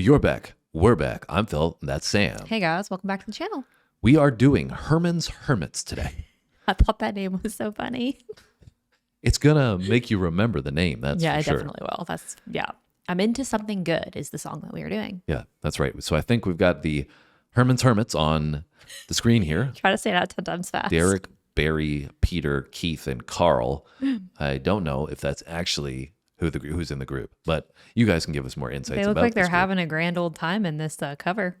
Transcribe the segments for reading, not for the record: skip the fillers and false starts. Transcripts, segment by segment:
You're back. We're back. I'm Phil. And that's Sam. Hey guys, welcome back to the channel. We are doing Herman's Hermits today. I thought that name was so funny. It's going to make you remember the name. That's Yeah, for I sure. definitely will. I'm into something good is the song that we are doing. Yeah, that's right. So I think we've got the Herman's Hermits on the screen here. Try to say it out 10 times fast. Derek, Barry, Peter, Keith, and Carl. I don't know if that's actually who's in the group, but you guys can give us more insights. They look about like they're this group. having a grand old time in this cover.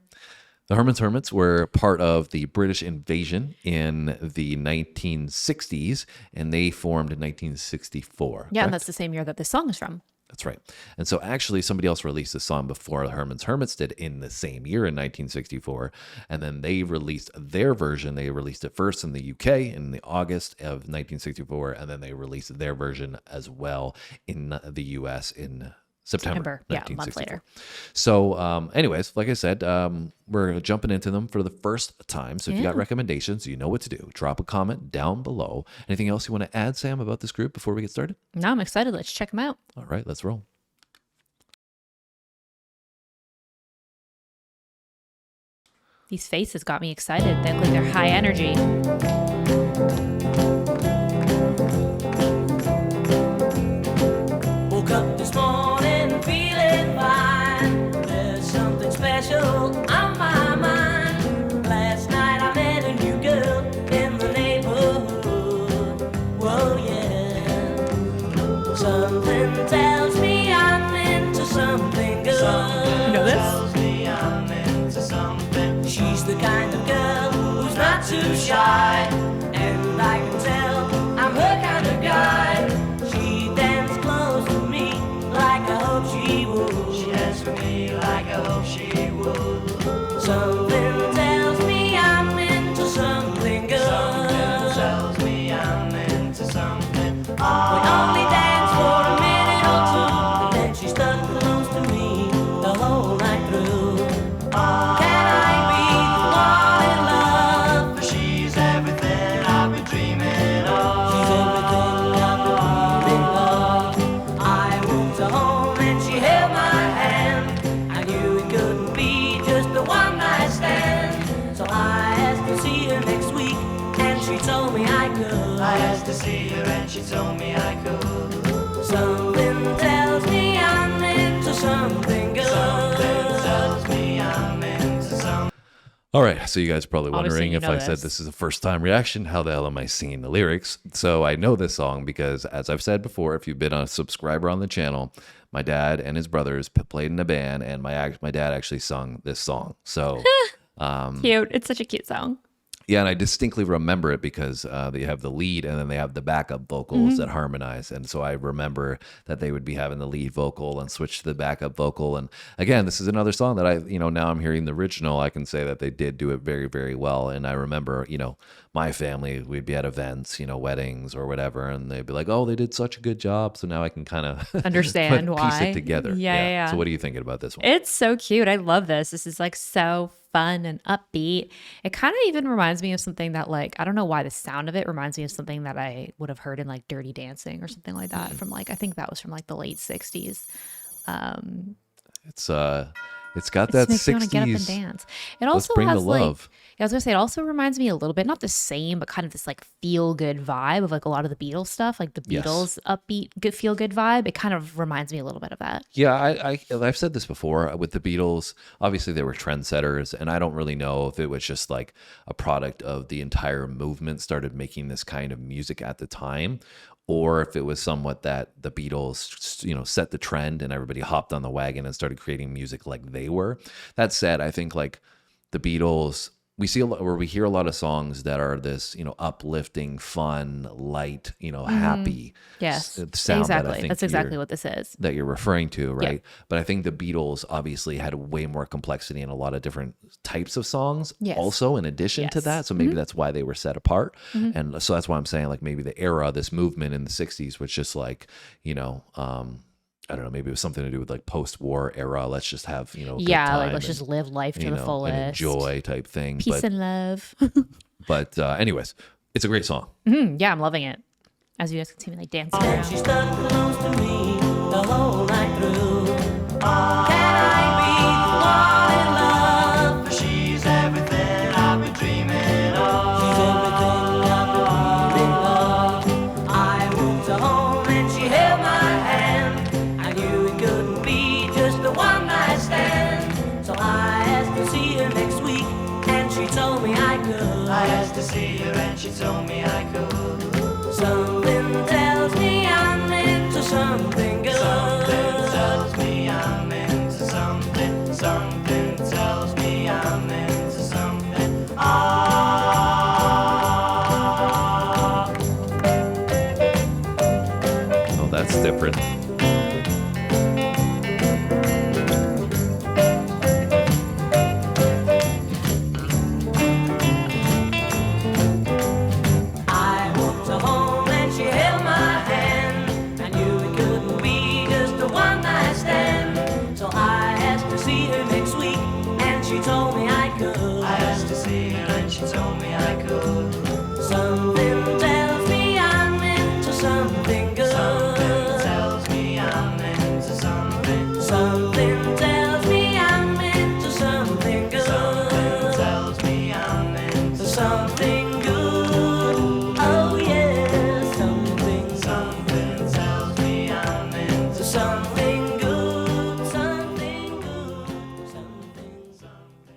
The Herman's Hermits were part of the British invasion in the 1960s, and they formed in 1964. Yeah, correct? and that's the same year that this song is from. That's right. And so actually somebody else released the song before the Herman's Hermits did in the same year in 1964. And then they released their version. They released it first in the UK in the August of 1964. And then they released their version as well in the US in September. Yeah, a month later. So anyways, like I said, we're jumping into them for the first time. So if you got recommendations, you know what to do. Drop a comment down below. Anything else you want to add, Sam, about this group before we get started? No, I'm excited. Let's check them out. All right, let's roll. These faces got me excited. They look like they're high energy. Woke up this morning feeling fine. There's something special on my mind. Last night I met a new girl in the neighborhood. Whoa, yeah. Something tells me I'm into something good. You know this? Tells me I'm into something. She's the kind of girl who's not too shy, and I can tell I'm her kind of guy. She danced close to me like I hope she would. She danced with me like I hope she would. Something tells me I'm into something good. Something tells me I'm into something. We only danced for a minute or two, and then she stuck close to me the whole night through. Can I be the one in love? For she's everything I've been dreaming of. She's everything I've been dreaming of. I walked her home and she held my hand. I knew it couldn't be just a one night stand. So I asked to see her next week, and she told me I could. I asked to see her and she told me I could. Something tells me I'm into something good. Something tells me I'm into something. All right, so you guys are probably Obviously, wondering you if know I said this. this is a first-time reaction, how the hell am I singing the lyrics? So I know this song because, as I've said before, if you've been a subscriber on the channel, my dad and his brothers played in a band, and my dad actually sung this song. So Cute. It's such a cute song. yeah, and I distinctly remember it because they have the lead and then they have the backup vocals that harmonize. And so I remember that they would be having the lead vocal and switch to the backup vocal. And again, this is another song that now I'm hearing the original. I can say that they did do it very, very well. And I remember, my family, we'd be at events, weddings or whatever, and they'd be like, oh, they did such a good job. So now I can kind of Understand piece why. it together. Yeah. So what are you thinking about this one? It's so cute. I love this. This is like so fun and upbeat. It kind of even reminds me of something that I don't know why the sound of it reminds me of something that I would have heard in like Dirty Dancing or something like that from I think that was from like the late 60s. It's got that Makes me want to get up and 60s. dance. It Let's also bring the has love. I was gonna say it also reminds me a little bit, not the same, but kind of this like feel good vibe of like a lot of the Beatles stuff, like the Yes. Beatles upbeat, good feel good vibe. It kind of reminds me a little bit of that. Yeah, I've said this before with the Beatles. Obviously, they were trendsetters, and I don't really know if it was just like a product of the entire movement started making this kind of music at the time, or if it was somewhat that the Beatles, set the trend and everybody hopped on the wagon and started creating music like they were. That said, I think like the Beatles, we hear a lot of songs that are this, uplifting, fun, light, happy. Yes, sound that I exactly. think That's exactly what this is. that you're referring to, right? Yeah. But I think the Beatles obviously had way more complexity in a lot of different types of songs. Yes. Also, in addition to Yes. that, so maybe that's why they were set apart. And so that's why I'm saying like maybe the era, this movement in the '60s was just like, I don't know, maybe it was something to do with like post-war era. Let's just have, good Yeah, time like let's and, just live life to the and fullest. enjoy type thing. Peace and love. But anyways, it's a great song. Yeah, I'm loving it. As you guys can see me like dancing And around. she stuck close to me the whole night through. Can I be the told me I could. Something tells me I'm into something good. Something tells me I'm into something. Something tells me I'm into something. Ah. Oh, that's different. I walked her home and she held my hand. I knew it couldn't be just a one night stand. So I asked to see her next week and she told me I could. I asked to see her and she told me I could. Something tells me I'm into something good. Something tells me I'm into something. Something tells me I'm into something good. Something tells me I'm into something good. Oh yeah, something tells me I'm into something good. Something good. Something.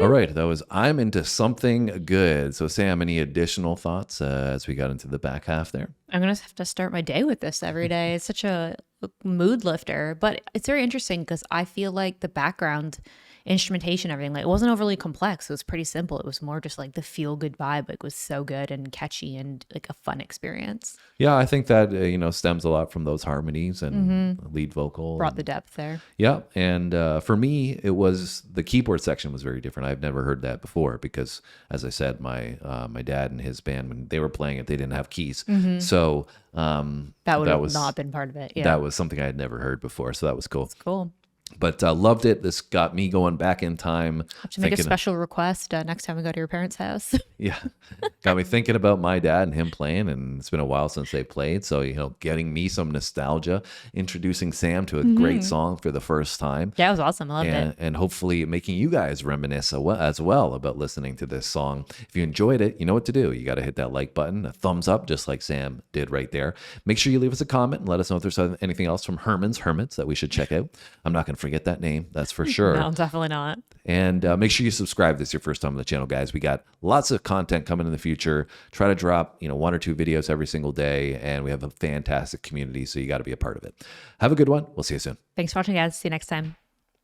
All right, that was I'm Into Something Good. So Sam, any additional thoughts as we got into the back half there? I'm gonna have to start my day with this every day. It's such a mood lifter, but it's very interesting because I feel like the background instrumentation, everything, like it wasn't overly complex. It was pretty simple. It was more just like the feel good vibe. Like was so good and catchy and like a fun experience. Yeah, I think that stems a lot from those harmonies and lead vocal. Brought and- the depth there. Yeah, and for me, it was the keyboard section was very different. I've never heard that before because, as I said, my dad and his band when they were playing it, they didn't have keys, so That would have not been part of it. Yeah, that was something I had never heard before, so that was cool. cool. But loved it. This got me going back in time. Have to make a thinking- special request next time we go to your parents' house. Yeah, got me thinking about my dad and him playing, and it's been a while since they played. So getting me some nostalgia, introducing Sam to a great song for the first time. Yeah, it was awesome. I loved it. And hopefully making you guys reminisce as well about listening to this song. If you enjoyed it, you know what to do. You got to hit that like button, a thumbs up, just like Sam did right there. Make sure you leave us a comment and let us know if there's anything else from Hermits that we should check out. I'm not going to forget that name, that's for sure. No, definitely not. And make sure you subscribe if this is your first time on the channel, guys. We got lots of content coming in the future. Try to drop, 1 or 2 videos every single day, and we have a fantastic community, so you got to be a part of it. Have a good one. We'll see you soon. Thanks for watching, guys. See you next time.